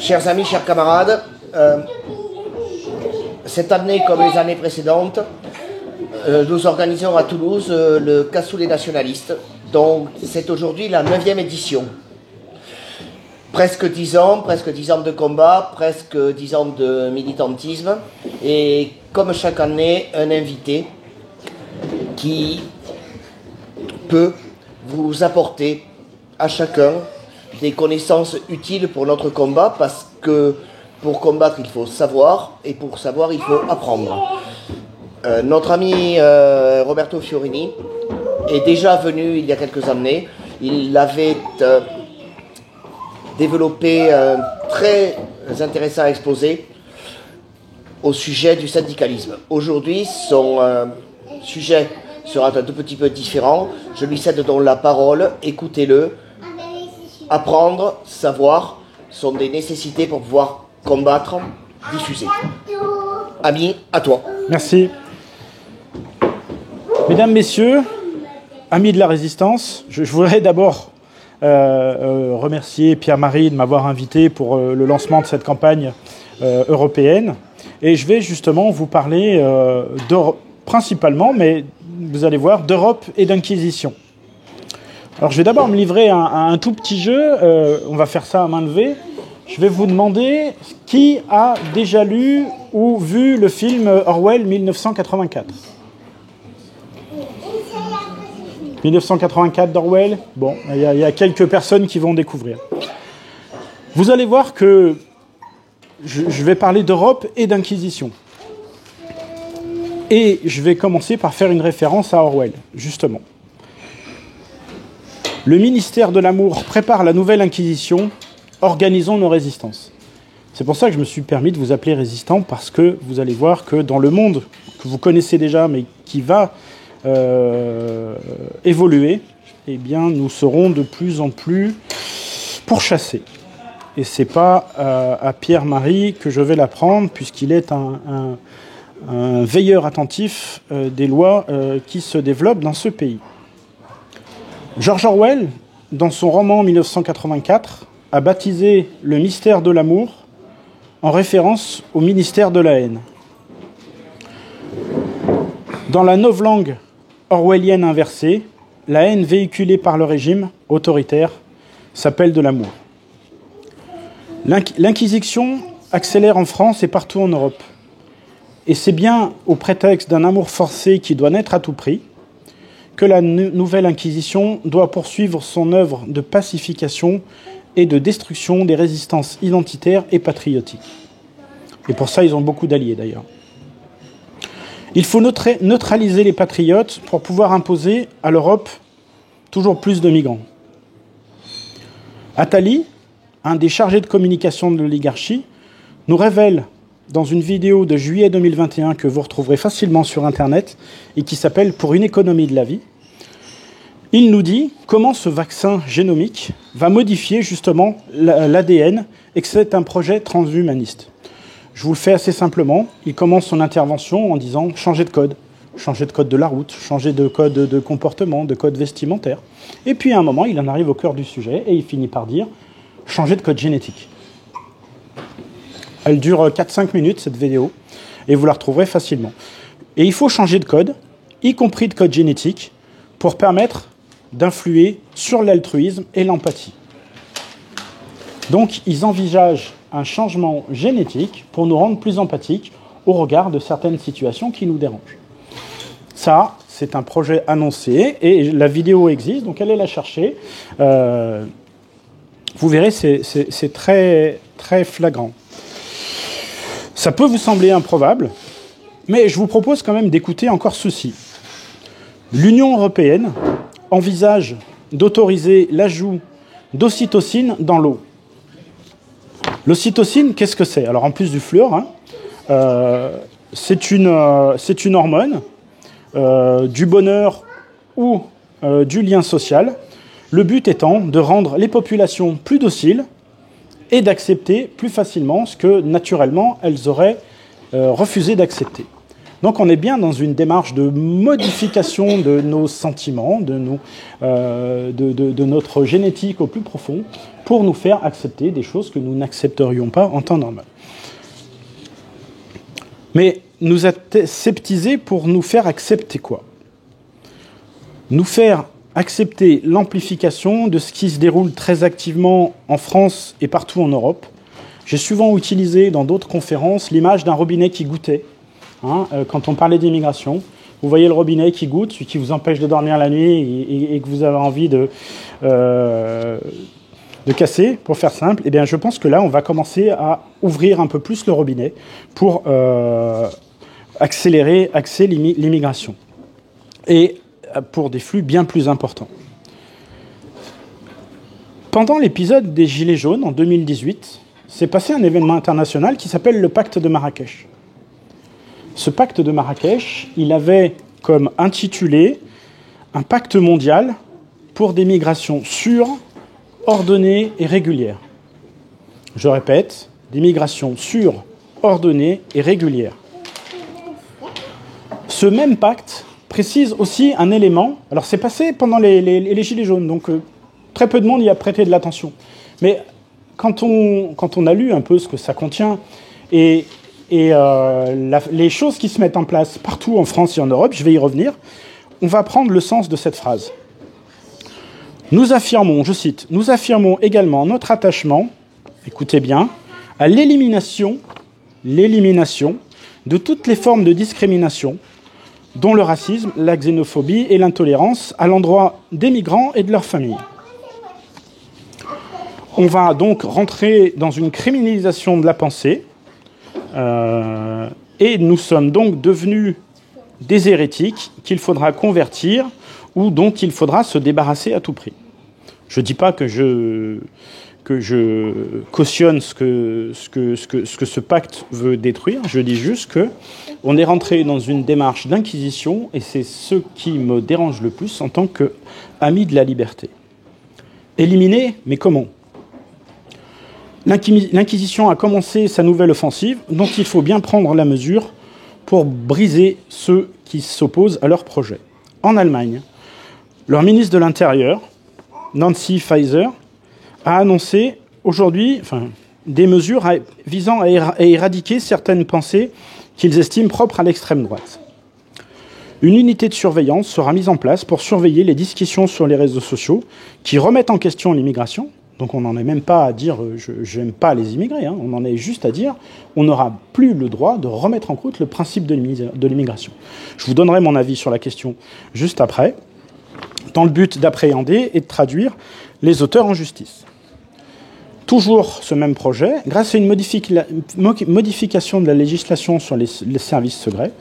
Chers amis, chers camarades, cette année, comme les années précédentes, nous organisons à Toulouse le Cassoulet nationaliste. Donc, c'est aujourd'hui la 9e édition. Presque 10 ans de combat, presque 10 ans de militantisme. Et comme chaque année, un invité qui peut vous apporter à chacun des connaissances utiles pour notre combat, parce que pour combattre, il faut savoir, et pour savoir, il faut apprendre. Notre ami Roberto Fiorini est déjà venu il y a quelques années. Il avait développé un très intéressant exposé au sujet du syndicalisme. Aujourd'hui, son sujet sera un tout petit peu différent. Je lui cède donc la parole. Écoutez-le. Apprendre, savoir sont des nécessités pour pouvoir combattre, diffuser. Ami, à toi. Merci. Mesdames, Messieurs, amis de la Résistance, je voudrais d'abord remercier Pierre-Marie de m'avoir invité pour le lancement de cette campagne européenne. Et je vais justement vous parler principalement, mais vous allez voir, d'Europe et d'inquisition. Alors je vais d'abord me livrer à un tout petit jeu, on va faire ça à main levée. Je vais vous demander qui a déjà lu ou vu le film Orwell 1984. 1984 d'Orwell, bon, il y a quelques personnes qui vont découvrir. Vous allez voir que je vais parler d'Europe et d'inquisition. Et je vais commencer par faire une référence à Orwell, justement. Le ministère de l'Amour prépare la nouvelle Inquisition. Organisons nos résistances. C'est pour ça que je me suis permis de vous appeler résistant, parce que vous allez voir que dans le monde que vous connaissez déjà, mais qui va évoluer, eh bien, nous serons de plus en plus pourchassés. Et c'est pas à Pierre-Marie que je vais l'apprendre, puisqu'il est un veilleur attentif des lois qui se développent dans ce pays. George Orwell, dans son roman 1984, a baptisé le mystère de l'amour en référence au ministère de la haine. Dans la novlangue orwellienne inversée, la haine véhiculée par le régime autoritaire s'appelle de l'amour. L'inquisition accélère en France et partout en Europe. Et c'est bien au prétexte d'un amour forcé qui doit naître à tout prix que la nouvelle Inquisition doit poursuivre son œuvre de pacification et de destruction des résistances identitaires et patriotiques. Et pour ça, ils ont beaucoup d'alliés d'ailleurs. Il faut neutraliser les patriotes pour pouvoir imposer à l'Europe toujours plus de migrants. Attali, un des chargés de communication de l'oligarchie, nous révèle dans une vidéo de juillet 2021 que vous retrouverez facilement sur Internet et qui s'appelle « Pour une économie de la vie », il nous dit comment ce vaccin génomique va modifier justement l'ADN et que c'est un projet transhumaniste. Je vous le fais assez simplement. Il commence son intervention en disant « changer de code de la route, changer de code de comportement, de code vestimentaire ». Et puis à un moment, il en arrive au cœur du sujet et il finit par dire « changer de code génétique ». Elle dure 4-5 minutes, cette vidéo, et vous la retrouverez facilement. Et il faut changer de code, y compris de code génétique, pour permettre d'influer sur l'altruisme et l'empathie. Donc, ils envisagent un changement génétique pour nous rendre plus empathiques au regard de certaines situations qui nous dérangent. Ça, c'est un projet annoncé, et la vidéo existe, donc allez la chercher. Vous verrez, c'est très, très flagrant. Ça peut vous sembler improbable, mais je vous propose quand même d'écouter encore ceci. L'Union européenne envisage d'autoriser l'ajout d'ocytocine dans l'eau. L'ocytocine, qu'est-ce que c'est? Alors en plus du fluor, c'est une hormone du bonheur ou du lien social. Le but étant de rendre les populations plus dociles et d'accepter plus facilement ce que, naturellement, elles auraient refusé d'accepter. Donc on est bien dans une démarche de modification de nos sentiments, de notre génétique au plus profond, pour nous faire accepter des choses que nous n'accepterions pas en temps normal. Mais nous aseptiser pour nous faire accepter quoi? Nous faire accepter l'amplification de ce qui se déroule très activement en France et partout en Europe. J'ai souvent utilisé dans d'autres conférences l'image d'un robinet qui goûtait. Quand on parlait d'immigration, vous voyez le robinet qui goûte, celui qui vous empêche de dormir la nuit et que vous avez envie de casser, pour faire simple. Eh bien, je pense que là, on va commencer à ouvrir un peu plus le robinet pour accélérer l'immigration. Et pour des flux bien plus importants. Pendant l'épisode des Gilets jaunes, en 2018, s'est passé un événement international qui s'appelle le Pacte de Marrakech. Ce Pacte de Marrakech, il avait comme intitulé un pacte mondial pour des migrations sûres, ordonnées et régulières. Je répète, des migrations sûres, ordonnées et régulières. Ce même pacte précise aussi un élément. Alors, c'est passé pendant les Gilets jaunes, donc très peu de monde y a prêté de l'attention. Mais quand on a lu un peu ce que ça contient et les choses qui se mettent en place partout en France et en Europe, je vais y revenir, on va prendre le sens de cette phrase. Nous affirmons, je cite, « Nous affirmons également notre attachement, écoutez bien, à l'élimination de toutes les formes de discrimination, dont le racisme, la xénophobie et l'intolérance à l'endroit des migrants et de leurs familles. » On va donc rentrer dans une criminalisation de la pensée, et nous sommes donc devenus des hérétiques qu'il faudra convertir ou dont il faudra se débarrasser à tout prix. Je ne dis pas que je cautionne ce que ce pacte veut détruire, je dis juste qu'on est rentré dans une démarche d'inquisition, et c'est ce qui me dérange le plus en tant qu'ami de la liberté. Éliminer, mais comment ? L'Inquisition a commencé sa nouvelle offensive, dont il faut bien prendre la mesure pour briser ceux qui s'opposent à leur projet. En Allemagne, leur ministre de l'Intérieur, Nancy Faeser, a annoncé aujourd'hui des mesures visant à éradiquer certaines pensées qu'ils estiment propres à l'extrême droite. Une unité de surveillance sera mise en place pour surveiller les discussions sur les réseaux sociaux qui remettent en question l'immigration. Donc on n'en est même pas à dire « j'aime pas les immigrés », on en est juste à dire « on n'aura plus le droit de remettre en cause le principe de l'immigration ». Je vous donnerai mon avis sur la question juste après, dans le but d'appréhender et de traduire les auteurs en justice. Toujours ce même projet, grâce à une modification de la législation sur les services secrets,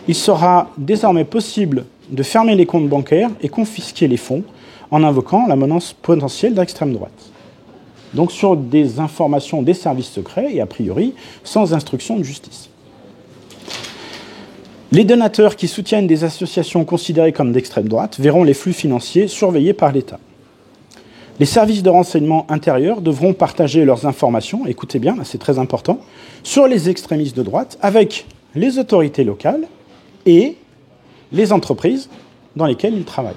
il sera désormais possible de fermer les comptes bancaires et confisquer les fonds en invoquant la menace potentielle d'extrême droite. Donc sur des informations des services secrets et a priori sans instruction de justice. Les donateurs qui soutiennent des associations considérées comme d'extrême droite verront les flux financiers surveillés par l'État. Les services de renseignement intérieurs devront partager leurs informations, écoutez bien, là c'est très important, sur les extrémistes de droite avec les autorités locales et les entreprises dans lesquelles ils travaillent.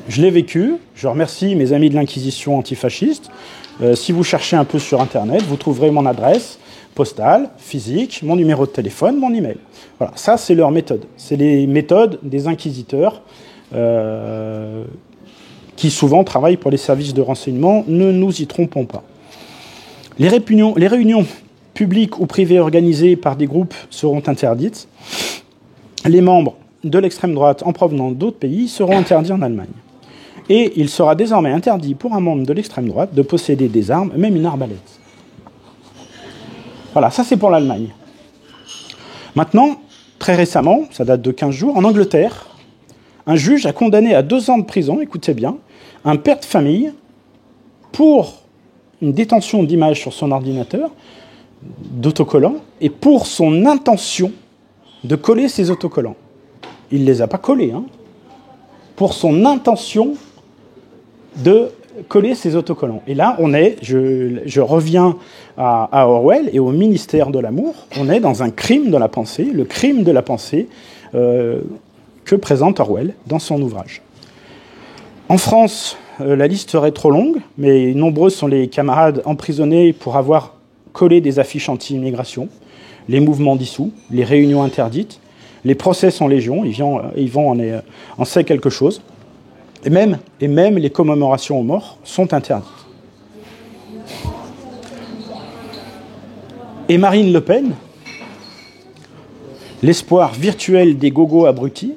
Je l'ai vécu, je remercie mes amis de l'Inquisition antifasciste. Si vous cherchez un peu sur Internet, vous trouverez mon adresse postale, physique, mon numéro de téléphone, mon email. Voilà, ça c'est leur méthode. C'est les méthodes des inquisiteurs qui souvent travaillent pour les services de renseignement. Ne nous y trompons pas. Les réunions publiques ou privées organisées par des groupes seront interdites. Les membres de l'extrême droite en provenance d'autres pays seront interdits en Allemagne. Et il sera désormais interdit pour un membre de l'extrême droite de posséder des armes, même une arbalète. Voilà, ça c'est pour l'Allemagne. Maintenant, très récemment, ça date de 15 jours, en Angleterre, un juge a condamné à 2 ans de prison, écoutez bien, un père de famille pour une détention d'images sur son ordinateur, d'autocollants, et pour son intention de coller ces autocollants. Il ne les a pas collés, pour son intention de coller ces autocollants. Et là, je reviens à Orwell et au ministère de l'amour, on est dans un crime de la pensée, le crime de la pensée que présente Orwell dans son ouvrage. En France, la liste serait trop longue, mais nombreux sont les camarades emprisonnés pour avoir collé des affiches anti-immigration, les mouvements dissous, les réunions interdites, les procès sont légion, Yvan en sait quelque chose. Et même les commémorations aux morts sont interdites. Et Marine Le Pen, l'espoir virtuel des gogos abrutis,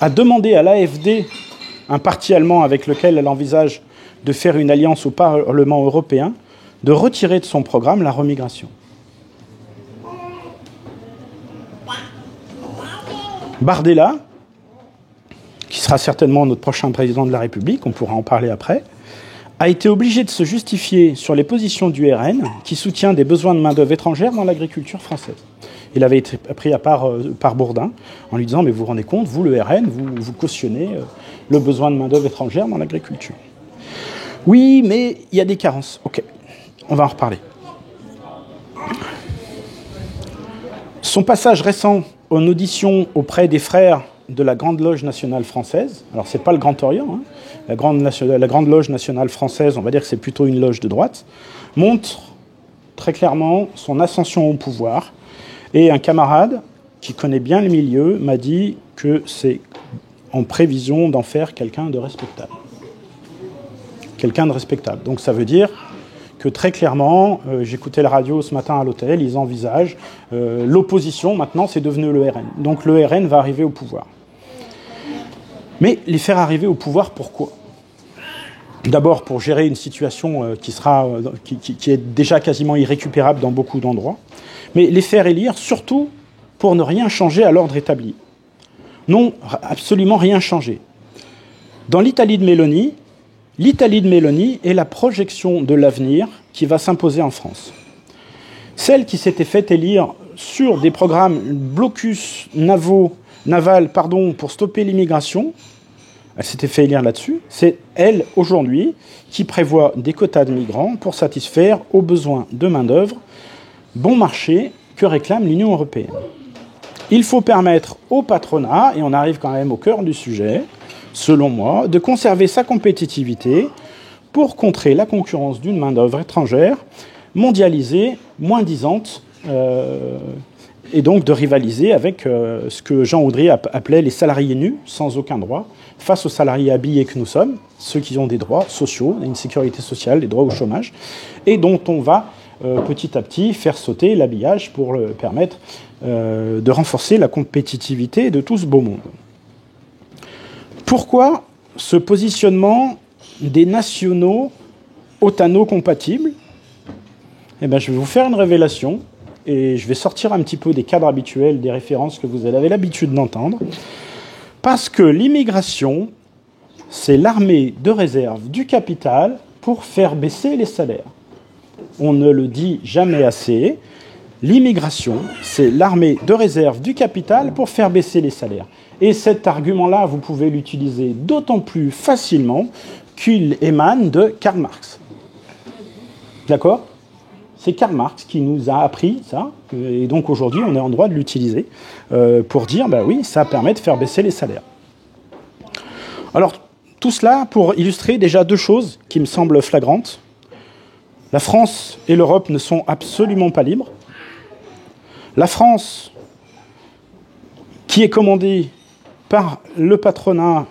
a demandé à l'AfD, un parti allemand avec lequel elle envisage de faire une alliance au Parlement européen, de retirer de son programme la remigration. Bardella, qui sera certainement notre prochain président de la République, on pourra en parler après, a été obligé de se justifier sur les positions du RN, qui soutient des besoins de main-d'œuvre étrangère dans l'agriculture française. Il avait été pris à part par Bourdin, en lui disant « Mais vous vous rendez compte, vous, le RN, vous cautionnez le besoin de main-d'œuvre étrangère dans l'agriculture. » Oui, mais il y a des carences. Ok, on va en reparler. Son passage récent en audition auprès des frères de la Grande Loge nationale française, alors c'est pas le Grand Orient, hein, la Grande Loge nationale française, on va dire que c'est plutôt une loge de droite, montre très clairement son ascension au pouvoir. Et un camarade qui connaît bien le milieu m'a dit que c'est en prévision d'en faire quelqu'un de respectable. Quelqu'un de respectable. Donc ça veut dire que très clairement, j'écoutais la radio ce matin à l'hôtel, ils envisagent l'opposition, maintenant c'est devenu le RN. Donc le RN va arriver au pouvoir. Mais les faire arriver au pouvoir, pourquoi ? D'abord pour gérer une situation qui est déjà quasiment irrécupérable dans beaucoup d'endroits, mais les faire élire surtout pour ne rien changer à l'ordre établi. Non, absolument rien changer. Dans l'Italie de Meloni est la projection de l'avenir qui va s'imposer en France. Celle qui s'était fait élire sur des programmes blocus naval pour stopper l'immigration, elle s'était fait élire là-dessus, c'est elle, aujourd'hui, qui prévoit des quotas de migrants pour satisfaire aux besoins de main-d'œuvre bon marché que réclame l'Union européenne. Il faut permettre au patronat, et on arrive quand même au cœur du sujet, selon moi, de conserver sa compétitivité pour contrer la concurrence d'une main-d'œuvre étrangère mondialisée, moins-disante, et donc de rivaliser avec ce que Jean Audry appelait les salariés nus, sans aucun droit, face aux salariés habillés que nous sommes, ceux qui ont des droits sociaux, une sécurité sociale, des droits au chômage, et dont on va petit à petit faire sauter l'habillage pour permettre de renforcer la compétitivité de tout ce beau monde. Pourquoi ce positionnement des nationaux otano-compatibles ? Eh bien, je vais vous faire une révélation et je vais sortir un petit peu des cadres habituels, des références que vous avez l'habitude d'entendre. Parce que l'immigration, c'est l'armée de réserve du capital pour faire baisser les salaires. On ne le dit jamais assez. L'immigration, c'est l'armée de réserve du capital pour faire baisser les salaires. Et cet argument-là, vous pouvez l'utiliser d'autant plus facilement qu'il émane de Karl Marx. D'accord ? C'est Karl Marx qui nous a appris ça, et donc aujourd'hui, on est en droit de l'utiliser pour dire, bah oui, ça permet de faire baisser les salaires. Alors, tout cela pour illustrer déjà deux choses qui me semblent flagrantes. La France et l'Europe ne sont absolument pas libres. La France, qui est commandée par le patronat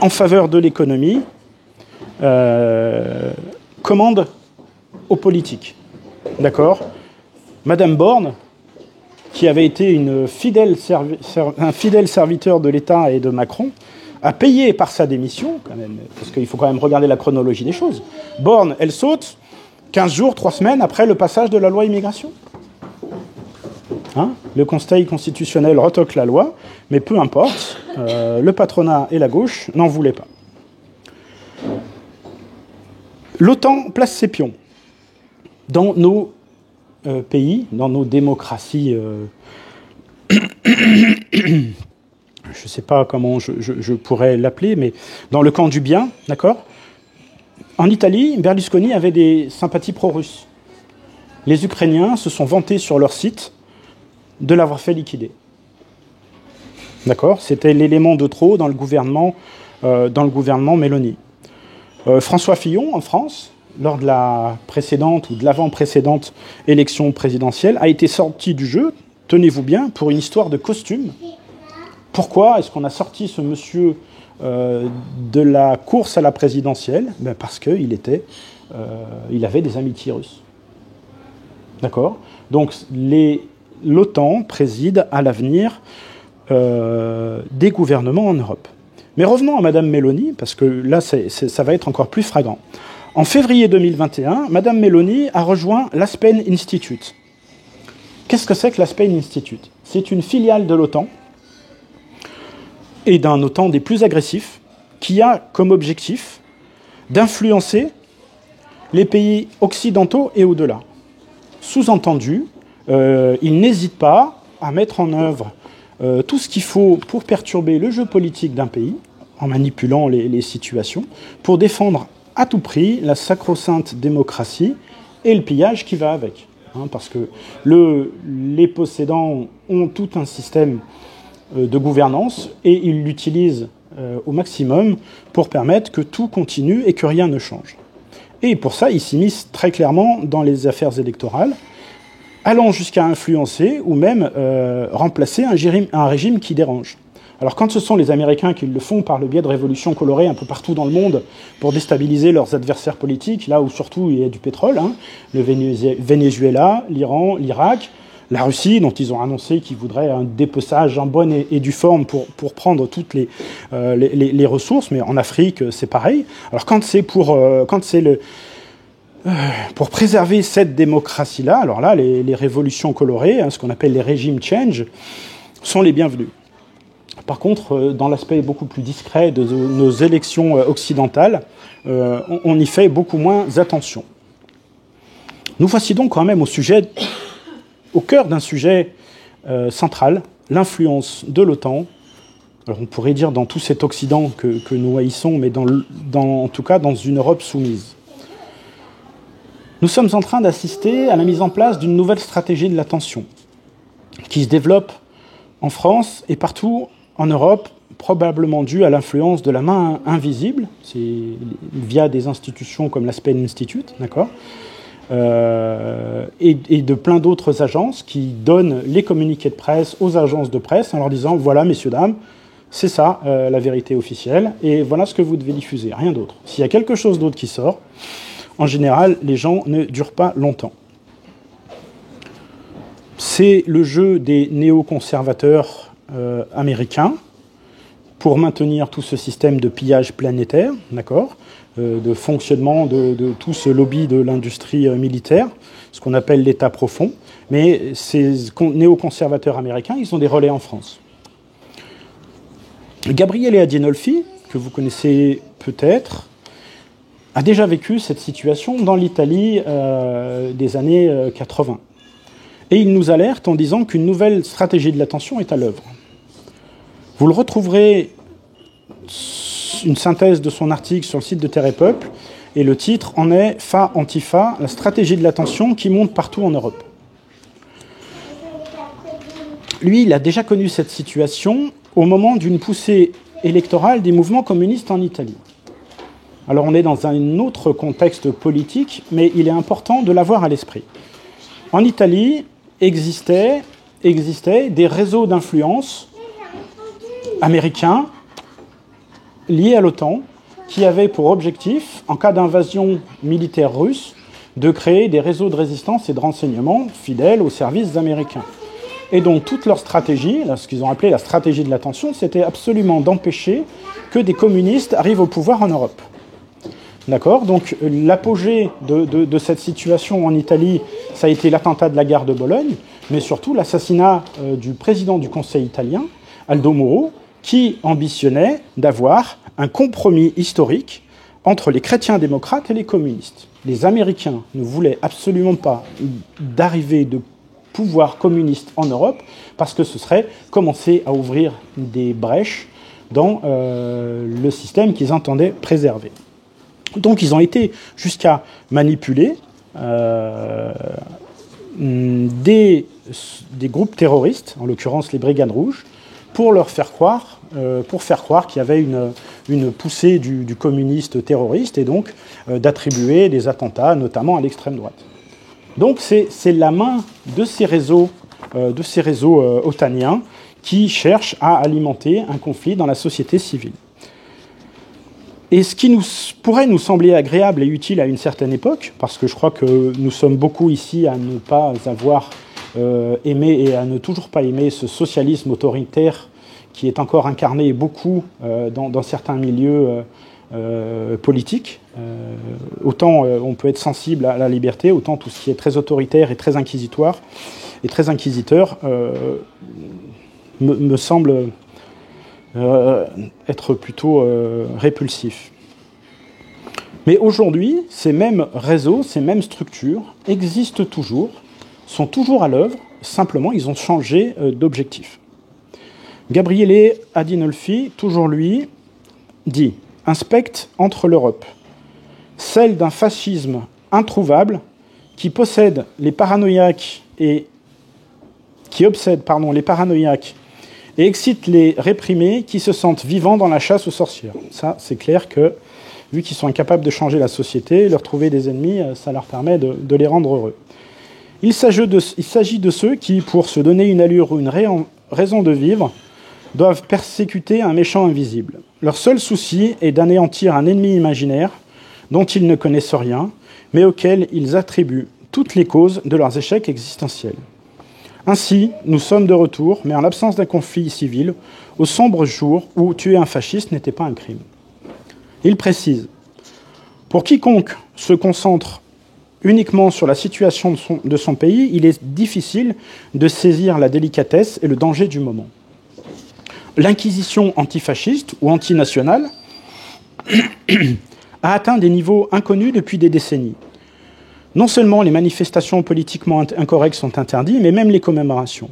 en faveur de l'économie, commande aux politiques. D'accord ? Madame Borne, qui avait été un fidèle serviteur de l'État et de Macron, a payé par sa démission, quand même, parce qu'il faut quand même regarder la chronologie des choses. Borne, elle saute 15 jours, 3 semaines après le passage de la loi immigration. Hein ? Le Conseil constitutionnel retoque la loi, mais peu importe, le patronat et la gauche n'en voulaient pas. L'OTAN place ses pions dans nos pays, dans nos démocraties je ne sais pas comment je pourrais l'appeler, mais dans le camp du bien, d'accord ? En Italie, Berlusconi avait des sympathies pro-russes. Les Ukrainiens se sont vantés sur leur site de l'avoir fait liquider. D'accord ? C'était l'élément de trop dans le gouvernement Meloni. François Fillon, en France, lors de la précédente ou de l'avant-précédente élection présidentielle, a été sorti du jeu, tenez-vous bien, pour une histoire de costume. Pourquoi est-ce qu'on a sorti ce monsieur de la course à la présidentielle ? Parce qu'il avait des amitiés russes. D'accord ? Donc l'OTAN préside à l'avenir des gouvernements en Europe. Mais revenons à Madame Meloni, parce que là, ça va être encore plus flagrant. En février 2021, Madame Meloni a rejoint l'Aspen Institute. Qu'est-ce que c'est que l'Aspen Institute ? C'est une filiale de l'OTAN, et d'un OTAN des plus agressifs, qui a comme objectif d'influencer les pays occidentaux et au-delà. Sous-entendu, il n'hésite pas à mettre en œuvre tout ce qu'il faut pour perturber le jeu politique d'un pays, en manipulant les situations, pour défendre à tout prix la sacro-sainte démocratie et le pillage qui va avec. Parce que les possédants ont tout un système de gouvernance et ils l'utilisent au maximum pour permettre que tout continue et que rien ne change. Et pour ça, ils s'immiscent très clairement dans les affaires électorales, allant jusqu'à influencer ou même remplacer un régime qui dérange. Alors quand ce sont les Américains qui le font par le biais de révolutions colorées un peu partout dans le monde pour déstabiliser leurs adversaires politiques, là où surtout il y a du pétrole, le Venezuela, l'Iran, l'Irak, la Russie, dont ils ont annoncé qu'ils voudraient un dépeçage en bonne et due forme pour prendre toutes les ressources, mais en Afrique c'est pareil. Alors quand c'est pour préserver cette démocratie-là, alors là les révolutions colorées, ce qu'on appelle les régimes change, sont les bienvenus. Par contre, dans l'aspect beaucoup plus discret de nos élections occidentales, on y fait beaucoup moins attention. Nous voici donc quand même au cœur d'un sujet central, l'influence de l'OTAN. Alors on pourrait dire dans tout cet Occident que nous haïssons, mais en tout cas dans une Europe soumise. Nous sommes en train d'assister à la mise en place d'une nouvelle stratégie de l'attention qui se développe en France et partout en Europe, probablement due à l'influence de la main invisible, c'est via des institutions comme l'Aspen Institute, d'accord, et de plein d'autres agences qui donnent les communiqués de presse aux agences de presse en leur disant « Voilà, messieurs, dames, c'est ça la vérité officielle, et voilà ce que vous devez diffuser, rien d'autre. » S'il y a quelque chose d'autre qui sort, en général, les gens ne durent pas longtemps. C'est le jeu des néoconservateurs américains pour maintenir tout ce système de pillage planétaire, d'accord, de fonctionnement de tout ce lobby de l'industrie militaire, ce qu'on appelle l'État profond. Mais ces néoconservateurs américains, ils ont des relais en France. Gabriele Adinolfi, que vous connaissez peut-être, a déjà vécu cette situation dans l'Italie des années 80. Et il nous alerte en disant qu'une nouvelle stratégie de l'attention est à l'œuvre. Vous le retrouverez, une synthèse de son article sur le site de Terre et Peuple, et le titre en est « Fa Antifa, la stratégie de l'attention qui monte partout en Europe ». Lui, il a déjà connu cette situation au moment d'une poussée électorale des mouvements communistes en Italie. Alors on est dans un autre contexte politique, mais il est important de l'avoir à l'esprit. En Italie existaient des réseaux d'influence américains liés à l'OTAN qui avaient pour objectif, en cas d'invasion militaire russe, de créer des réseaux de résistance et de renseignement fidèles aux services américains. Et donc toute leur stratégie, ce qu'ils ont appelé la stratégie de l'attention, c'était absolument d'empêcher que des communistes arrivent au pouvoir en Europe. D'accord ? Donc l'apogée de cette situation en Italie, ça a été l'attentat de la gare de Bologne, mais surtout l'assassinat du président du Conseil italien, Aldo Moro, qui ambitionnait d'avoir un compromis historique entre les chrétiens démocrates et les communistes. Les Américains ne voulaient absolument pas d'arrivée de pouvoir communiste en Europe, parce que ce serait commencer à ouvrir des brèches dans le système qu'ils entendaient préserver. Donc ils ont été jusqu'à manipuler des groupes terroristes, en l'occurrence les Brigades Rouges, pour faire croire qu'il y avait une poussée du communiste terroriste et donc d'attribuer des attentats, notamment à l'extrême droite. Donc c'est la main de ces réseaux otaniens qui cherchent à alimenter un conflit dans la société civile. Et ce qui pourrait nous sembler agréable et utile à une certaine époque, parce que je crois que nous sommes beaucoup ici à ne pas avoir aimé et à ne toujours pas aimer ce socialisme autoritaire qui est encore incarné beaucoup dans certains milieux politiques. Autant on peut être sensible à la liberté, autant tout ce qui est très autoritaire et très inquisitoire et très inquisiteur me semble être plutôt répulsif. Mais aujourd'hui, ces mêmes réseaux, ces mêmes structures existent toujours, sont toujours à l'œuvre, simplement ils ont changé d'objectif. Gabriele Adinolfi, toujours lui, dit « Inspecte entre l'Europe, celle d'un fascisme introuvable qui possède les paranoïaques et qui obsède les paranoïaques et excite les réprimés qui se sentent vivants dans la chasse aux sorcières. » Ça, c'est clair que, vu qu'ils sont incapables de changer la société, leur trouver des ennemis, ça leur permet de les rendre heureux. Il s'agit de ceux qui, pour se donner une allure ou une raison de vivre, doivent persécuter un méchant invisible. Leur seul souci est d'anéantir un ennemi imaginaire dont ils ne connaissent rien, mais auquel ils attribuent toutes les causes de leurs échecs existentiels. Ainsi, nous sommes de retour, mais en l'absence d'un conflit civil, au sombre jour où tuer un fasciste n'était pas un crime. Il précise « Pour quiconque se concentre uniquement sur la situation de son pays, il est difficile de saisir la délicatesse et le danger du moment. L'inquisition antifasciste ou antinationale a atteint des niveaux inconnus depuis des décennies. Non seulement les manifestations politiquement incorrectes sont interdites, mais même les commémorations.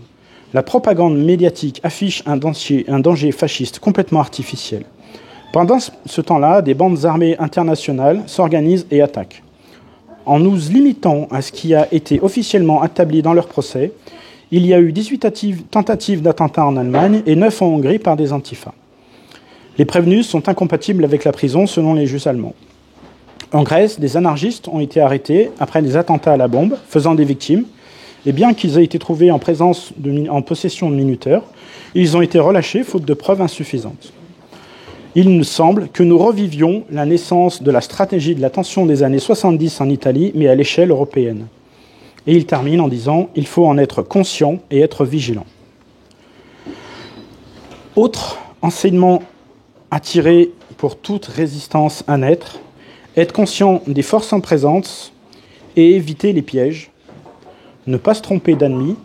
La propagande médiatique affiche un danger fasciste complètement artificiel. Pendant ce temps-là, des bandes armées internationales s'organisent et attaquent. En nous limitant à ce qui a été officiellement établi dans leur procès, il y a eu 18 tentatives d'attentats en Allemagne et 9 en Hongrie par des antifas. Les prévenus sont incompatibles avec la prison selon les juges allemands. En Grèce, des anarchistes ont été arrêtés après des attentats à la bombe, faisant des victimes, et bien qu'ils aient été trouvés en possession de minuteurs, ils ont été relâchés faute de preuves insuffisantes. Il me semble que nous revivions la naissance de la stratégie de la tension des années 70 en Italie, mais à l'échelle européenne. Et il termine en disant « Il faut en être conscient et être vigilant ». Autre enseignement à tirer pour toute résistance à naître, être conscient des forces en présence et éviter les pièges, ne pas se tromper d'ennemis,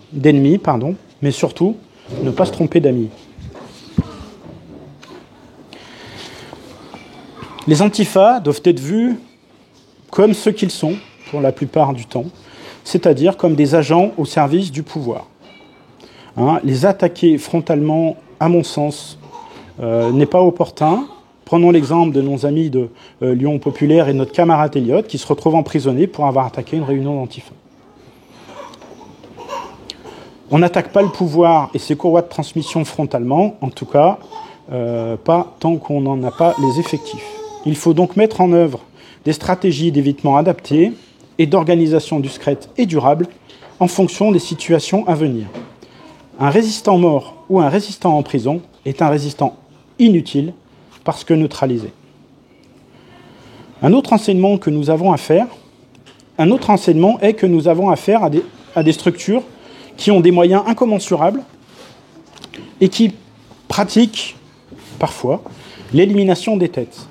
mais surtout ne pas se tromper d'amis. Les antifas doivent être vus comme ce qu'ils sont, pour la plupart du temps, c'est-à-dire comme des agents au service du pouvoir. Les attaquer frontalement, à mon sens, n'est pas opportun. Prenons l'exemple de nos amis de Lyon Populaire et notre camarade Elliott, qui se retrouve emprisonné pour avoir attaqué une réunion d'antifa. On n'attaque pas le pouvoir et ses courroies de transmission frontalement, en tout cas, pas tant qu'on n'en a pas les effectifs. Il faut donc mettre en œuvre des stratégies d'évitement adaptées et d'organisation discrète et durable en fonction des situations à venir. Un résistant mort ou un résistant en prison est un résistant inutile parce que neutralisé. Un autre enseignement que nous avons à faire, est que nous avons affaire à des structures qui ont des moyens incommensurables et qui pratiquent parfois l'élimination des têtes.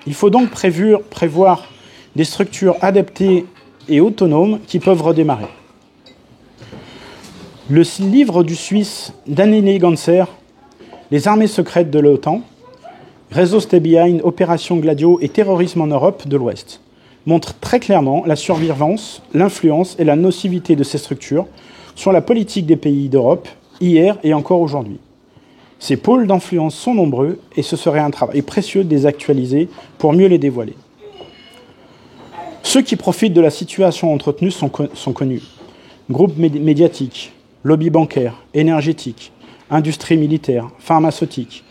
Il faut donc prévoir des structures adaptées et autonomes qui peuvent redémarrer. Le livre du Suisse Daniele Ganser, Les armées secrètes de l'OTAN, Réseau Stay Behind, Opération Gladio et Terrorisme en Europe de l'Ouest, montre très clairement la surveillance, l'influence et la nocivité de ces structures sur la politique des pays d'Europe, hier et encore aujourd'hui. Ces pôles d'influence sont nombreux et ce serait un travail précieux de les actualiser pour mieux les dévoiler. Ceux qui profitent de la situation entretenue sont connus. Groupes médiatiques, lobby bancaire, énergétique, industrie militaire, pharmaceutique,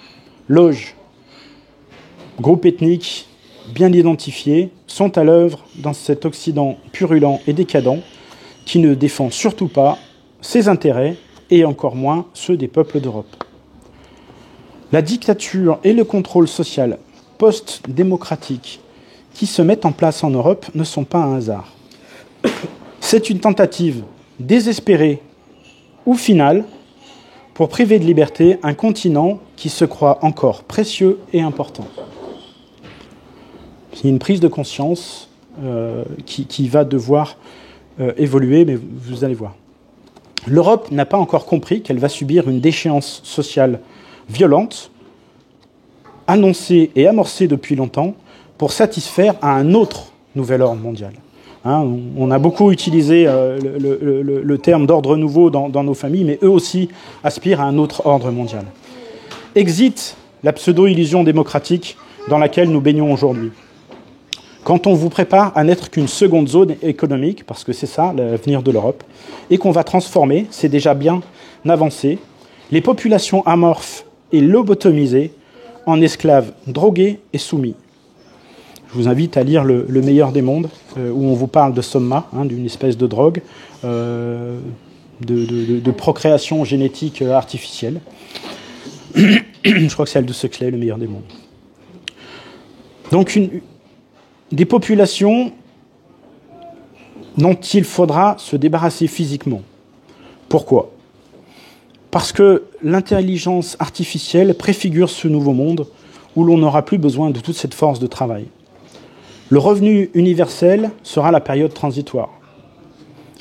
loges, groupes ethniques bien identifiés sont à l'œuvre dans cet Occident purulent et décadent qui ne défend surtout pas ses intérêts et encore moins ceux des peuples d'Europe. La dictature et le contrôle social post-démocratique qui se mettent en place en Europe ne sont pas un hasard. C'est une tentative désespérée ou finale pour priver de liberté un continent qui se croit encore précieux et important. C'est une prise de conscience qui va devoir évoluer, mais vous allez voir. L'Europe n'a pas encore compris qu'elle va subir une déchéance sociale violente, annoncée et amorcée depuis longtemps, pour satisfaire à un autre nouvel ordre mondial. On a beaucoup utilisé le terme d'ordre nouveau dans nos familles, mais eux aussi aspirent à un autre ordre mondial. Exit la pseudo-illusion démocratique dans laquelle nous baignons aujourd'hui. Quand on vous prépare à n'être qu'une seconde zone économique, parce que c'est ça l'avenir de l'Europe, et qu'on va transformer, c'est déjà bien avancé, les populations amorphes et lobotomisées en esclaves drogués et soumis. Je vous invite à lire Le meilleur des mondes, où on vous parle de soma, d'une espèce de drogue, de procréation génétique artificielle. Je crois que c'est Aldous Huxley, Le meilleur des mondes. Donc des populations dont il faudra se débarrasser physiquement. Pourquoi ? Parce que l'intelligence artificielle préfigure ce nouveau monde où l'on n'aura plus besoin de toute cette force de travail. Le revenu universel sera la période transitoire.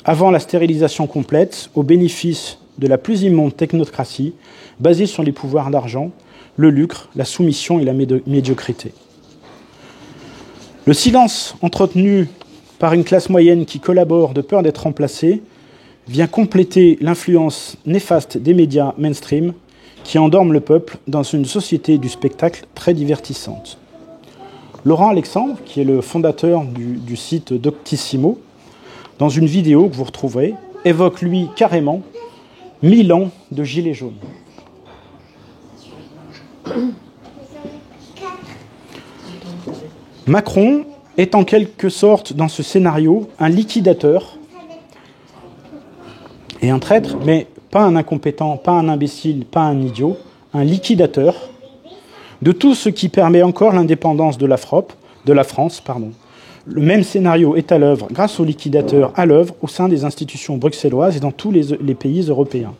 Avant la stérilisation complète, au bénéfice de la plus immonde technocratie, basée sur les pouvoirs d'argent, le lucre, la soumission et la médiocrité. Le silence entretenu par une classe moyenne qui collabore de peur d'être remplacée vient compléter l'influence néfaste des médias mainstream qui endorment le peuple dans une société du spectacle très divertissante. Laurent Alexandre, qui est le fondateur du site Doctissimo, dans une vidéo que vous retrouverez, évoque lui carrément 1000 ans de gilets jaunes. Macron est en quelque sorte, dans ce scénario, un liquidateur et un traître, mais pas un incompétent, pas un imbécile, pas un idiot, un liquidateur de tout ce qui permet encore l'indépendance de la France. Le même scénario est à l'œuvre grâce aux liquidateurs à l'œuvre au sein des institutions bruxelloises et dans tous les pays européens.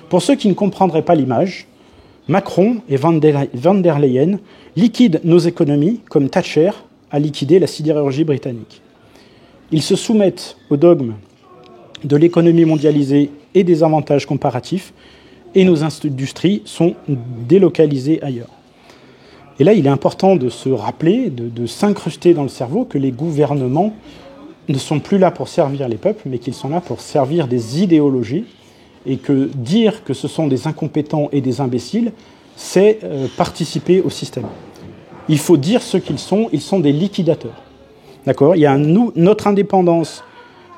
Pour ceux qui ne comprendraient pas l'image, Macron et Van der Leyen liquident nos économies comme Thatcher a liquidé la sidérurgie britannique. Ils se soumettent au dogme de l'économie mondialisée et des avantages comparatifs, et nos industries sont délocalisées ailleurs. Et là, il est important de se rappeler, de s'incruster dans le cerveau que les gouvernements ne sont plus là pour servir les peuples, mais qu'ils sont là pour servir des idéologies, et que dire que ce sont des incompétents et des imbéciles, c'est participer au système. Il faut dire ce qu'ils sont des liquidateurs. D'accord ? Notre indépendance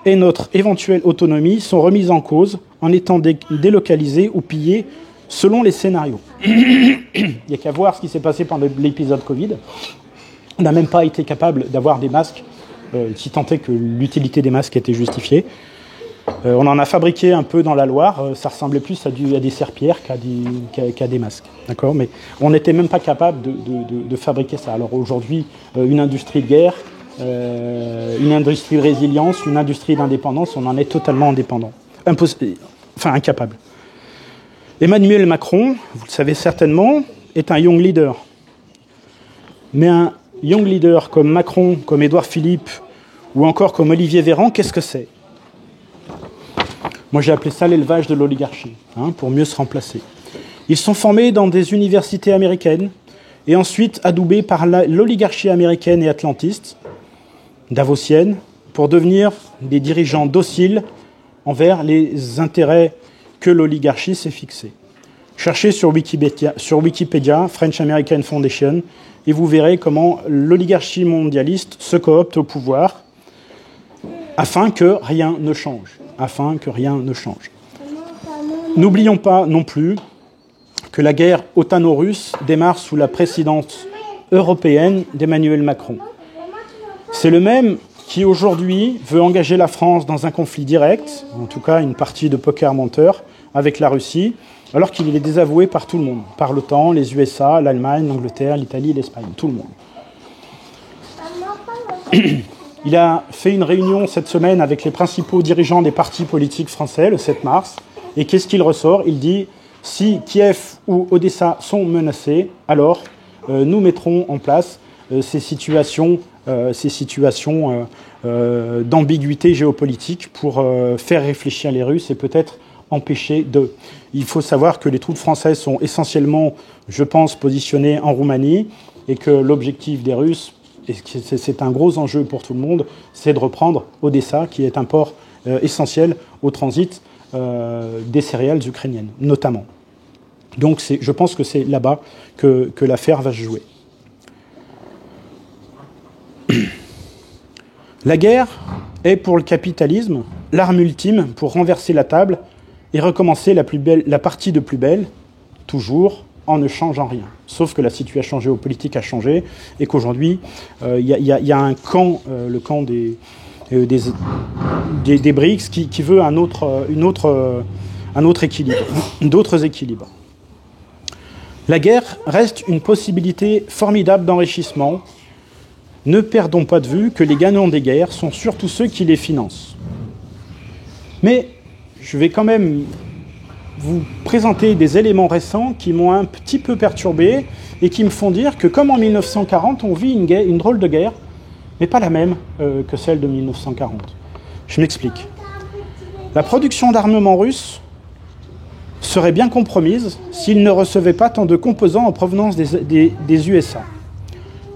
et notre éventuelle autonomie sont remises en cause en étant délocalisées ou pillées selon les scénarios. Il n'y a qu'à voir ce qui s'est passé pendant l'épisode Covid. On n'a même pas été capable d'avoir des masques, si tant est que l'utilité des masques était justifiée. On en a fabriqué un peu dans la Loire, ça ressemblait plus à des serpillères qu'à des masques. D'accord ? Mais on n'était même pas capable de fabriquer ça. Alors aujourd'hui, une industrie de guerre, une industrie de résilience, une industrie d'indépendance, on en est totalement indépendant. Incapable. Emmanuel Macron, vous le savez certainement, est un young leader. Mais un young leader comme Macron, comme Édouard Philippe, ou encore comme Olivier Véran, qu'est-ce que c'est ? Moi j'ai appelé ça l'élevage de l'oligarchie, pour mieux se remplacer. Ils sont formés dans des universités américaines, et ensuite adoubés par l'oligarchie américaine et atlantiste, davosienne, pour devenir des dirigeants dociles, envers les intérêts que l'oligarchie s'est fixés. Cherchez sur Wikipédia French American Foundation et vous verrez comment l'oligarchie mondialiste se coopte au pouvoir afin que rien ne change. N'oublions pas non plus que la guerre otano-russe démarre sous la présidence européenne d'Emmanuel Macron. C'est le même qui aujourd'hui veut engager la France dans un conflit direct, en tout cas une partie de poker menteur, avec la Russie, alors qu'il est désavoué par tout le monde, par l'OTAN, les USA, l'Allemagne, l'Angleterre, l'Italie, l'Espagne, tout le monde. Il a fait une réunion cette semaine avec les principaux dirigeants des partis politiques français, le 7 mars, et qu'est-ce qu'il ressort? Il dit « Si Kiev ou Odessa sont menacés, alors nous mettrons en place ces situations d'ambiguïté géopolitique pour faire réfléchir les Russes et peut-être empêcher d'eux. » Il faut savoir que les troupes françaises sont essentiellement, je pense, positionnées en Roumanie et que l'objectif des Russes, et c'est un gros enjeu pour tout le monde, c'est de reprendre Odessa, qui est un port essentiel au transit des céréales ukrainiennes, notamment. Donc je pense que c'est là-bas que l'affaire va se jouer. La guerre est pour le capitalisme l'arme ultime pour renverser la table et recommencer la partie de plus belle, toujours en ne changeant rien. Sauf que la situation géopolitique a changé et qu'aujourd'hui, il y a un camp, le camp des BRICS, qui veut un autre équilibre, d'autres équilibres. La guerre reste une possibilité formidable d'enrichissement. Ne perdons pas de vue que les gagnants des guerres sont surtout ceux qui les financent. Mais je vais quand même vous présenter des éléments récents qui m'ont un petit peu perturbé et qui me font dire que comme en 1940, on vit une drôle de guerre, mais pas la même que celle de 1940. Je m'explique. La production d'armement russe serait bien compromise s'il ne recevait pas tant de composants en provenance des USA.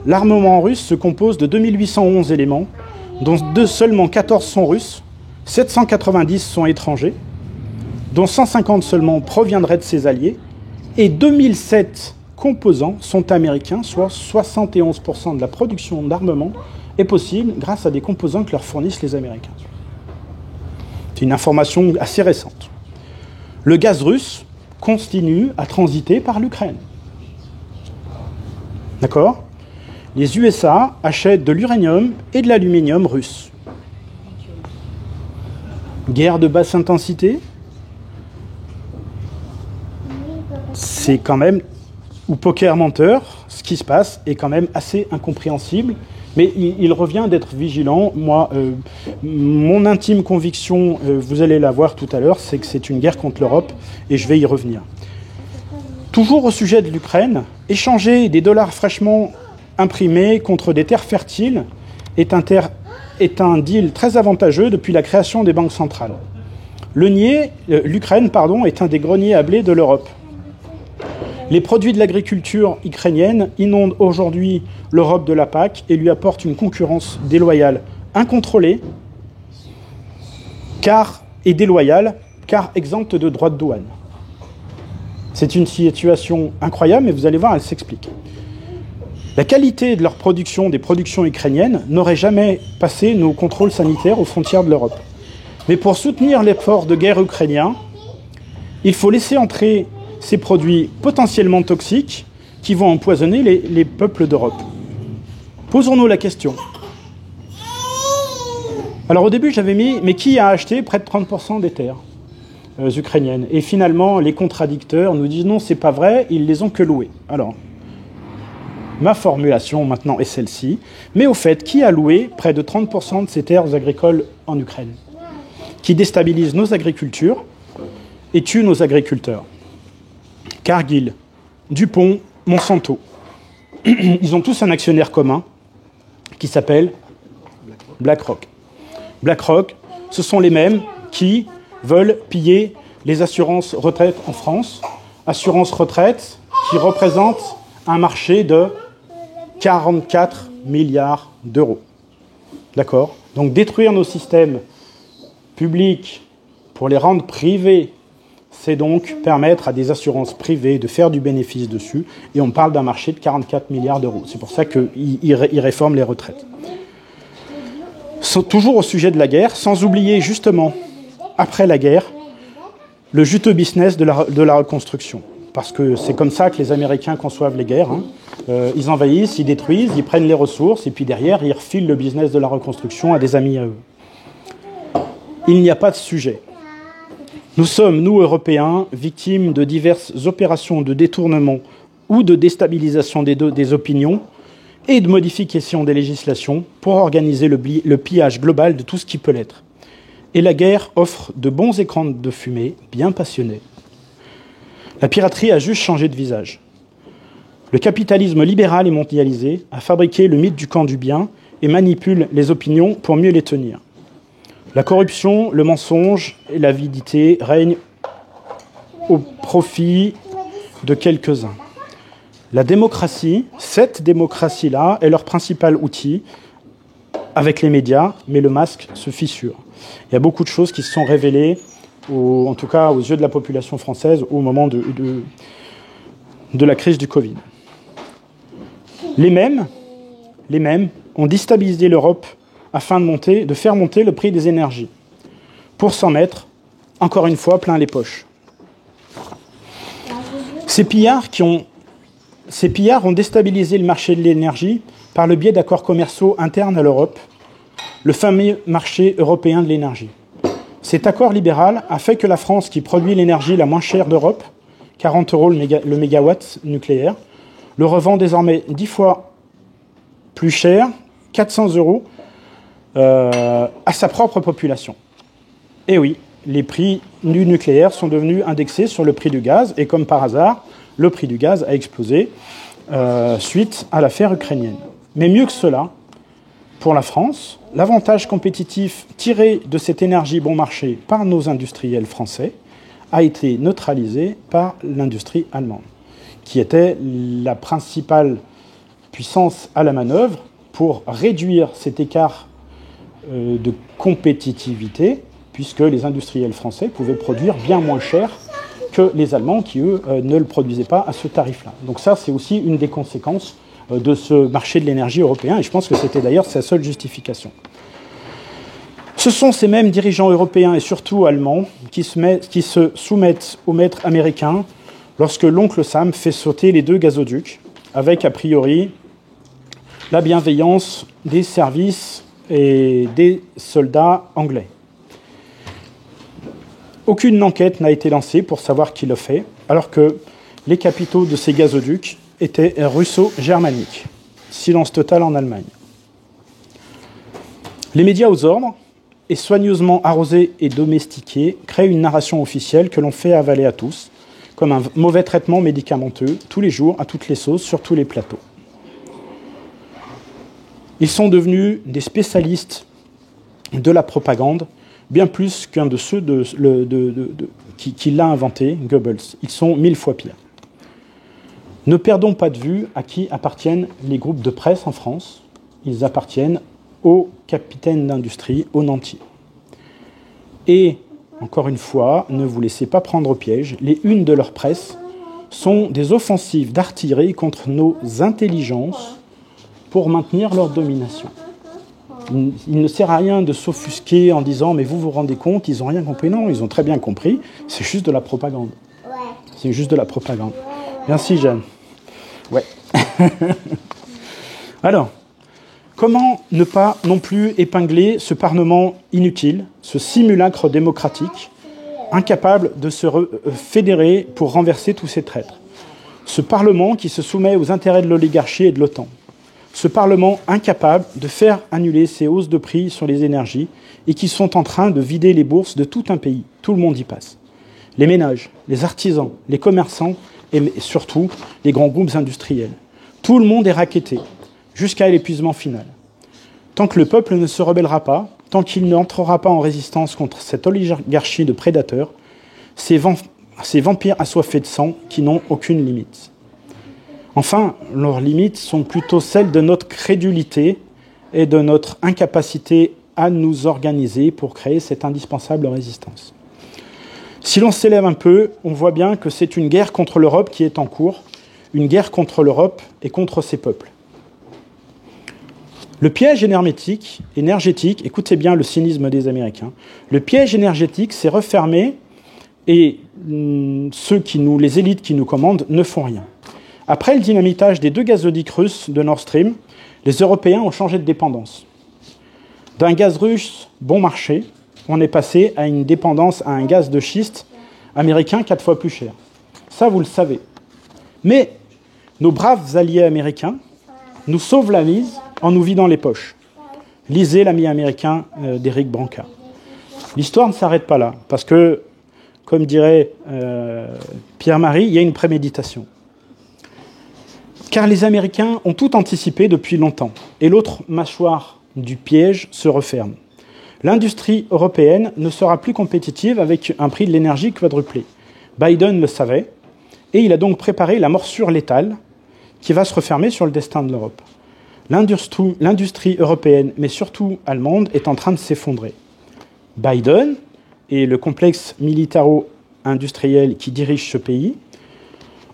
L'armement russe se compose de 2811 éléments, dont seulement 14 sont russes, 790 sont étrangers, dont 150 seulement proviendraient de ses alliés, et 2007 composants sont américains, soit 71% de la production d'armement est possible grâce à des composants que leur fournissent les Américains. C'est une information assez récente. Le gaz russe continue à transiter par l'Ukraine. D'accord ? Les USA achètent de l'uranium et de l'aluminium russe. Guerre de basse intensité, c'est quand même, ou poker menteur, ce qui se passe est quand même assez incompréhensible, mais il revient d'être vigilant. Moi, mon intime conviction, vous allez la voir tout à l'heure, c'est que c'est une guerre contre l'Europe, et je vais y revenir. Toujours au sujet de l'Ukraine, échanger des dollars fraîchement imprimés contre des terres fertiles est un deal très avantageux depuis la création des banques centrales. L'Ukraine, est un des greniers à blé de l'Europe. Les produits de l'agriculture ukrainienne inondent aujourd'hui l'Europe de la PAC et lui apportent une concurrence déloyale incontrôlée, car exempte de droits de douane. C'est une situation incroyable, mais vous allez voir, elle s'explique. La qualité de leur production, des productions ukrainiennes, n'aurait jamais passé nos contrôles sanitaires aux frontières de l'Europe. Mais pour soutenir l'effort de guerre ukrainien, il faut laisser entrer ces produits potentiellement toxiques qui vont empoisonner les peuples d'Europe. Posons-nous la question. Alors au début, j'avais mis, mais qui a acheté près de 30% des terres ukrainiennes? Et finalement, les contradicteurs nous disent non, c'est pas vrai, ils les ont que louées. Alors, ma formulation maintenant est celle-ci. Mais au fait, qui a loué près de 30% de ces terres agricoles en Ukraine, qui déstabilisent nos agricultures et tuent nos agriculteurs? Cargill, Dupont, Monsanto. Ils ont tous un actionnaire commun qui s'appelle BlackRock. BlackRock, ce sont les mêmes qui veulent piller les assurances retraite en France. Assurance retraite qui représente un marché de 44 milliards d'euros. D'accord ? Donc détruire nos systèmes publics Pour les rendre privés, c'est donc permettre à des assurances privées de faire du bénéfice dessus, et on parle d'un marché de 44 milliards d'euros. C'est pour ça qu'ils réforment les retraites. Toujours au sujet de la guerre, sans oublier justement, après la guerre, le juteux business de la reconstruction. Parce que c'est comme ça que les Américains conçoivent les guerres. Ils envahissent, ils détruisent, ils prennent les ressources, et puis derrière, ils refilent le business de la reconstruction à des amis à eux. Il n'y a pas de sujet. Nous sommes, nous, Européens, victimes de diverses opérations de détournement ou de déstabilisation des opinions et de modification des législations pour organiser le pillage global de tout ce qui peut l'être. Et la guerre offre de bons écrans de fumée bien passionnés. La piraterie a juste changé de visage. Le capitalisme libéral et mondialisé a fabriqué le mythe du camp du bien et manipule les opinions pour mieux les tenir. La corruption, le mensonge et l'avidité règnent au profit de quelques-uns. La démocratie, cette démocratie-là, est leur principal outil avec les médias, mais le masque se fissure. Il y a beaucoup de choses qui se sont révélées, en tout cas aux yeux de la population française, au moment de la crise du Covid. Les mêmes ont déstabilisé l'Europe afin de faire monter le prix des énergies, pour s'en mettre, encore une fois, plein les poches. Ces pillards ont déstabilisé le marché de l'énergie par le biais d'accords commerciaux internes à l'Europe, le fameux marché européen de l'énergie. Cet accord libéral a fait que la France, qui produit l'énergie la moins chère d'Europe, 40 € le mégawatt nucléaire, le revend désormais 10 fois plus cher, 400 € à sa propre population. Et oui, les prix du nucléaire sont devenus indexés sur le prix du gaz, et comme par hasard, le prix du gaz a explosé suite à l'affaire ukrainienne. Mais mieux que cela, pour la France, l'avantage compétitif tiré de cette énergie bon marché par nos industriels français a été neutralisé par l'industrie allemande, qui était la principale puissance à la manœuvre pour réduire cet écart de compétitivité, puisque les industriels français pouvaient produire bien moins cher que les Allemands qui, eux, ne le produisaient pas à ce tarif-là. Donc ça, c'est aussi une des conséquences de ce marché de l'énergie européen, et je pense que c'était d'ailleurs sa seule justification. Ce sont ces mêmes dirigeants européens, et surtout allemands, qui se soumettent au maître américain lorsque l'oncle Sam fait sauter les 2 gazoducs, avec, a priori, la bienveillance des services et des soldats anglais. Aucune enquête n'a été lancée pour savoir qui l'a fait, alors que les capitaux de ces gazoducs étaient russo-germaniques. Silence total en Allemagne. Les médias aux ordres, et soigneusement arrosés et domestiqués, créent une narration officielle que l'on fait avaler à tous, comme un mauvais traitement médicamenteux, tous les jours, à toutes les sauces, sur tous les plateaux. Ils sont devenus des spécialistes de la propagande, bien plus qu'un de ceux qui l'a inventé, Goebbels. Ils sont 1000 fois pires. Ne perdons pas de vue à qui appartiennent les groupes de presse en France. Ils appartiennent aux capitaines d'industrie, aux nantis. Et, encore une fois, ne vous laissez pas prendre au piège, les unes de leur presse sont des offensives d'artillerie contre nos intelligences pour maintenir leur domination. Il ne sert à rien de s'offusquer en disant « mais vous vous rendez compte, ils n'ont rien compris ». Non, ils ont très bien compris, c'est juste de la propagande. C'est juste de la propagande. Merci Jeanne. Ouais. Alors, comment ne pas non plus épingler ce Parlement inutile, ce simulacre démocratique, incapable de se fédérer pour renverser tous ces traîtres? Ce Parlement qui se soumet aux intérêts de l'oligarchie et de l'OTAN. Ce Parlement incapable de faire annuler ces hausses de prix sur les énergies et qui sont en train de vider les bourses de tout un pays. Tout le monde y passe. Les ménages, les artisans, les commerçants et surtout les grands groupes industriels. Tout le monde est racketté, jusqu'à l'épuisement final. Tant que le peuple ne se rebellera pas, tant qu'il n'entrera pas en résistance contre cette oligarchie de prédateurs, ces vampires assoiffés de sang qui n'ont aucune limite. Enfin, leurs limites sont plutôt celles de notre crédulité et de notre incapacité à nous organiser pour créer cette indispensable résistance. Si l'on s'élève un peu, on voit bien que c'est une guerre contre l'Europe qui est en cours, une guerre contre l'Europe et contre ses peuples. Le piège énergétique, écoutez bien le cynisme des Américains, le piège énergétique s'est refermé et les élites qui nous commandent ne font rien. Après le dynamitage des 2 gazoducs russes de Nord Stream, les Européens ont changé de dépendance. D'un gaz russe bon marché, on est passé à une dépendance à un gaz de schiste américain 4 fois plus cher. Ça, vous le savez. Mais nos braves alliés américains nous sauvent la mise en nous vidant les poches. Lisez l'ami américain d'Éric Branca. L'histoire ne s'arrête pas là, parce que, comme dirait Pierre-Marie, il y a une préméditation. Car les Américains ont tout anticipé depuis longtemps, et l'autre mâchoire du piège se referme. L'industrie européenne ne sera plus compétitive avec un prix de l'énergie quadruplé. Biden le savait, et il a donc préparé la morsure létale qui va se refermer sur le destin de l'Europe. L'industrie européenne, mais surtout allemande, est en train de s'effondrer. Biden et le complexe militaro-industriel qui dirige ce pays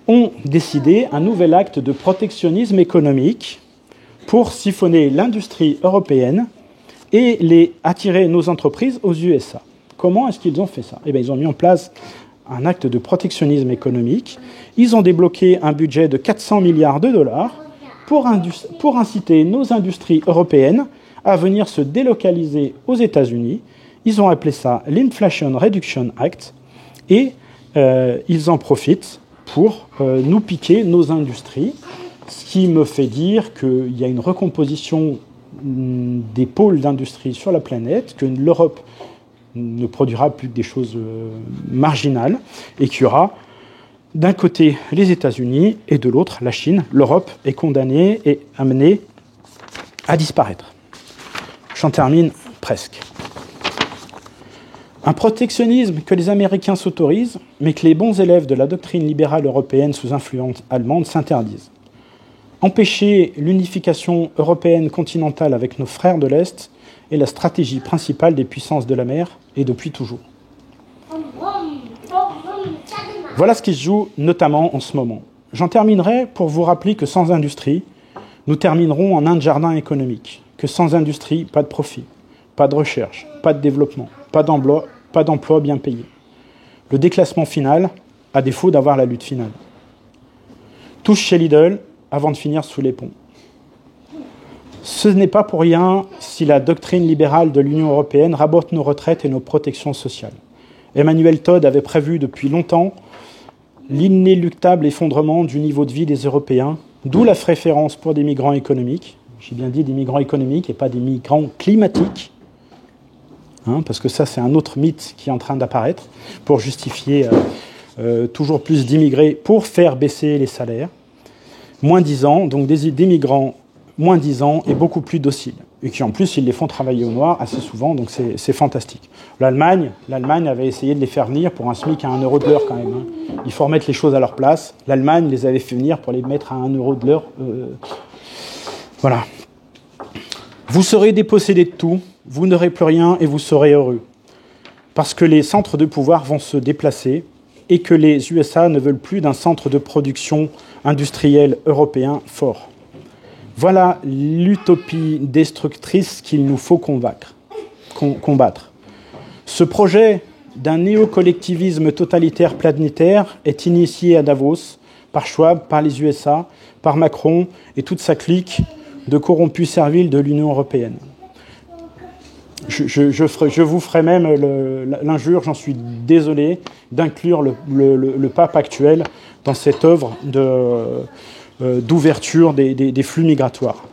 ont décidé un nouvel acte de protectionnisme économique pour siphonner l'industrie européenne et attirer nos entreprises aux USA. Comment est-ce qu'ils ont fait ça ? Eh bien, ils ont mis en place un acte de protectionnisme économique. Ils ont débloqué un budget de 400 milliards de dollars pour inciter nos industries européennes à venir se délocaliser aux États-Unis. Ils ont appelé ça l'Inflation Reduction Act et ils en profitent pour nous piquer nos industries, ce qui me fait dire qu'il y a une recomposition des pôles d'industrie sur la planète, que l'Europe ne produira plus que des choses marginales et qu'il y aura d'un côté les États-Unis et de l'autre la Chine. L'Europe est condamnée et amenée à disparaître. J'en termine presque. Un protectionnisme que les Américains s'autorisent, mais que les bons élèves de la doctrine libérale européenne sous influence allemande s'interdisent. Empêcher l'unification européenne continentale avec nos frères de l'Est est la stratégie principale des puissances de la mer, et depuis toujours. Voilà ce qui se joue notamment en ce moment. J'en terminerai pour vous rappeler que sans industrie, nous terminerons en un jardin économique. Que sans industrie, pas de profit, pas de recherche, pas de développement, pas d'emploi bien payé. Le déclassement final, à défaut d'avoir la lutte finale. Tous chez Lidl avant de finir sous les ponts. Ce n'est pas pour rien si la doctrine libérale de l'Union européenne rabote nos retraites et nos protections sociales. Emmanuel Todd avait prévu depuis longtemps l'inéluctable effondrement du niveau de vie des Européens, d'où la préférence pour des migrants économiques. J'ai bien dit des migrants économiques et pas des migrants climatiques, parce que ça, c'est un autre mythe qui est en train d'apparaître pour justifier toujours plus d'immigrés pour faire baisser les salaires. Moins 10 ans, donc des migrants moins 10 ans et beaucoup plus dociles. Et qui, en plus, ils les font travailler au noir assez souvent, donc c'est fantastique. L'Allemagne avait essayé de les faire venir pour un SMIC à 1 euro de l'heure quand même. Il faut remettre les choses à leur place. L'Allemagne les avait fait venir pour les mettre à 1 euro de l'heure. Voilà. Vous serez dépossédés de tout, vous n'aurez plus rien et vous serez heureux. Parce que les centres de pouvoir vont se déplacer et que les USA ne veulent plus d'un centre de production industriel européen fort. Voilà l'utopie destructrice qu'il nous faut combattre. Ce projet d'un néo-collectivisme totalitaire planétaire est initié à Davos par Schwab, par les USA, par Macron et toute sa clique de corrompus serviles de l'Union européenne. Je vous ferai même l'injure, j'en suis désolé, d'inclure le pape actuel dans cette œuvre d'ouverture des flux migratoires.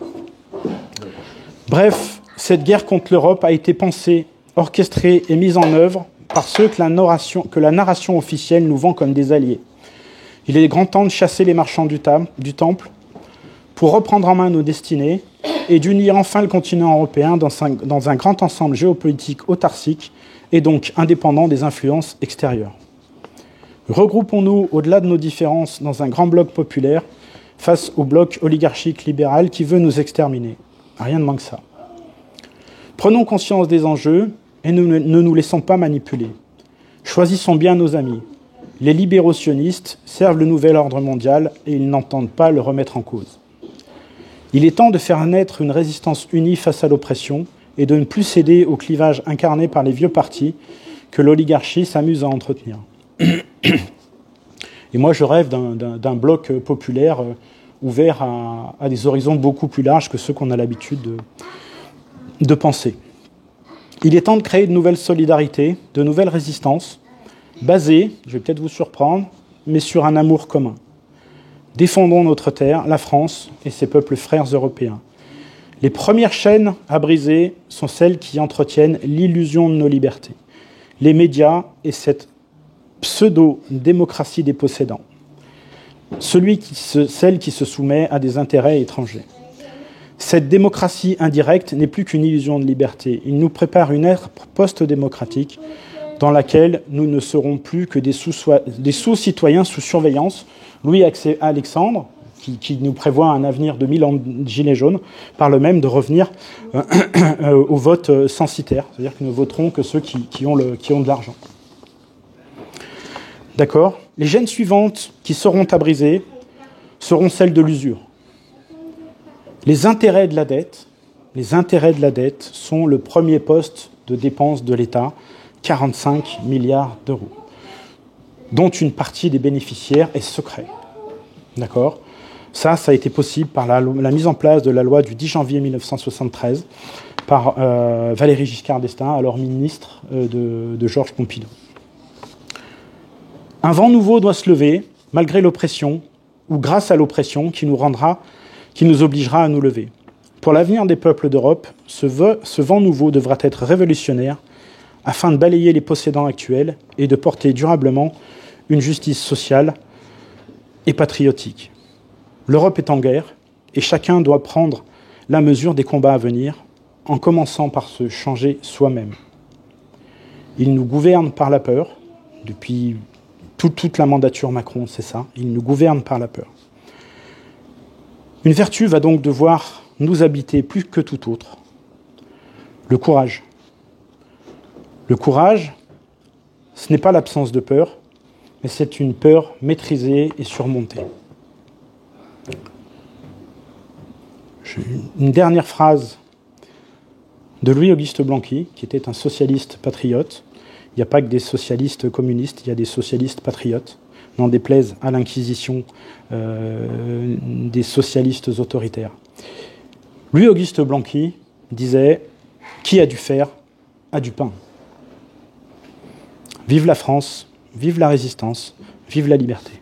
Bref, cette guerre contre l'Europe a été pensée, orchestrée et mise en œuvre par ceux que la narration officielle nous vend comme des alliés. Il est grand temps de chasser les marchands du temple pour reprendre en main nos destinées et d'unir enfin le continent européen dans un grand ensemble géopolitique autarcique et donc indépendant des influences extérieures. Regroupons-nous au-delà de nos différences dans un grand bloc populaire face au bloc oligarchique libéral qui veut nous exterminer. Rien de moins que ça. Prenons conscience des enjeux et ne nous laissons pas manipuler. Choisissons bien nos amis. Les libéraux sionistes servent le nouvel ordre mondial et ils n'entendent pas le remettre en cause. Il est temps de faire naître une résistance unie face à l'oppression et de ne plus céder au clivage incarné par les vieux partis que l'oligarchie s'amuse à entretenir. Et moi, je rêve d'un bloc populaire ouvert à des horizons beaucoup plus larges que ceux qu'on a l'habitude de penser. Il est temps de créer de nouvelles solidarités, de nouvelles résistances, basées, je vais peut-être vous surprendre, mais sur un amour commun. Défendons notre terre, la France et ses peuples frères européens. Les premières chaînes à briser sont celles qui entretiennent l'illusion de nos libertés. Les médias et cette pseudo-démocratie des possédants. Celle qui se soumet à des intérêts étrangers. Cette démocratie indirecte n'est plus qu'une illusion de liberté. Il nous prépare une ère post-démocratique dans laquelle nous ne serons plus que des sous-citoyens sous surveillance. Louis Alexandre, qui nous prévoit un avenir de 1000 ans de gilets jaunes, parle même de revenir au vote censitaire, c'est-à-dire que nous voterons que ceux qui ont de l'argent. D'accord ? Les gènes suivantes qui seront à briser seront celles de l'usure. Les intérêts de la dette sont le premier poste de dépenses de l'État, 45 milliards d'euros, dont une partie des bénéficiaires est secret. D'accord ? Ça a été possible par la mise en place de la loi du 10 janvier 1973 par Valéry Giscard d'Estaing, alors ministre de Georges Pompidou. Un vent nouveau doit se lever, malgré l'oppression, ou grâce à l'oppression qui nous obligera à nous lever. Pour l'avenir des peuples d'Europe, ce vent nouveau devra être révolutionnaire afin de balayer les possédants actuels et de porter durablement une justice sociale et patriotique. L'Europe est en guerre et chacun doit prendre la mesure des combats à venir en commençant par se changer soi-même. Il nous gouverne par la peur, depuis toute la mandature Macron, c'est ça, il nous gouverne par la peur. Une vertu va donc devoir nous habiter plus que tout autre. Le courage. Le courage, ce n'est pas l'absence de peur, mais c'est une peur maîtrisée et surmontée. Une dernière phrase de Louis-Auguste Blanqui, qui était un socialiste patriote. Il n'y a pas que des socialistes communistes, il y a des socialistes patriotes, n'en déplaise à l'inquisition des socialistes autoritaires. Louis-Auguste Blanqui disait « Qui a du fer a du pain ». Vive la France, vive la résistance, vive la liberté.